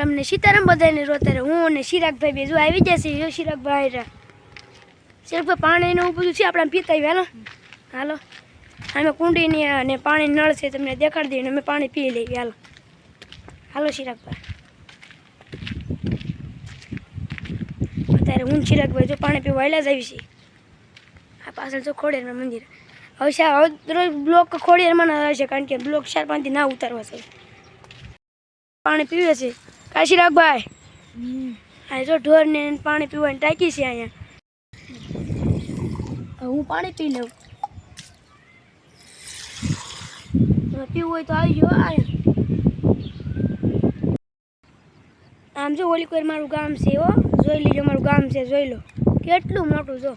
સીતારામ ને સીતારામ બધાને રોતા રહે. હું અને ચિરાગભાઈ બે જો આવી જશે. જો ચિરાગભાઈ રા ચિરાગભાઈ પાણી ને એવું બધું છે આપણે પીતા આવીએ. હાલો હાલો અમે કુંડીની અને પાણી નળ છે તમને દેખાડી દઈએ. અમે પાણી પી લઈએ. હાલો હાલો ચિરાગભાઈ. અત્યારે હું ચિરાગભાઈ જો પાણી પીવા આવેલા જ આવી છે. આ પાછળ જો ખોડિયારમાં મંદિર. હવે રોજ બ્લોક ખોડિયારમાં ના આવે છે કારણ કે બ્લોક 4-5 દી ના ઉતારવા છે. પાણી પીવે છે કા ચિરાગભાઈ? હા જો ઢોરને પાણી પીવાની ટાંકી છે અહીંયા. હું પાણી પી લઉં. પીવું હોય તો આવી જાઓ. આમ જો ઓલી કોઈ મારું ગામ છે. હો જોઈ લીજો મારું ગામ છે. જોઈ લો કેટલું મોટું. જો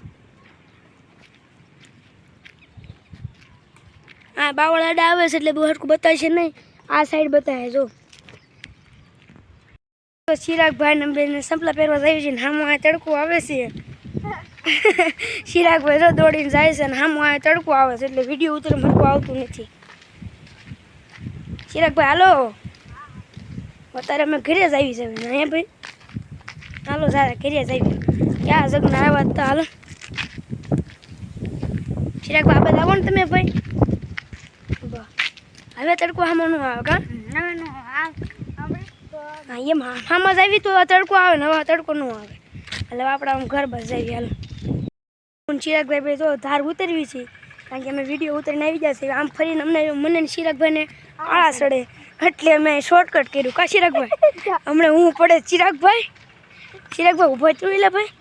હા બાવળ આડા આવે છે એટલે બહુ હરખું બતાવે છે નહીં. આ સાઈડ બતાવે જો. ચિરાગભાઈ ને બેન સંપલા પહેરવા જાય છે ને હામો આ તડકો આવે છે. ચિરાગભાઈ જો દોડીને જાય છે ને હામો આ તડકો આવે છે એટલે વિડીયો ઉતરે હરખું આવતું નથી. ચિરાગભાઈ હાલો અત્યારે અમે ઘરે જ આવી છે. અહીંયા ભાઈ હાલો સારા ઘરે જ આવી. ક્યાં જગના આવ્યા હતા. હાલો ચિરાગભાઈ આ બધા આવો ને તમે ભાઈ. હવે તડકો હામો ન આવે કા? હા એમ હામાં જ આવી તો તડકો આવે ને હવે તડકો ન આવે એટલે આપણે આમ ઘર બસ જઈએ. હાલ હું ચિરાગભાઈ ભાઈ તો ધાર ઉતરવી છે કારણ કે અમે વિડીયો ઉતરીને આવી જશે. આમ ફરીને મને ચિરાગભાઈને આળા ચડે એટલે અમે શોર્ટકટ કર્યું કા ચિરાગભાઈ? હમણાં હું પડે ચિરાગભાઈ. ચિરાગભાઈ ઊભો છું એટલે ભાઈ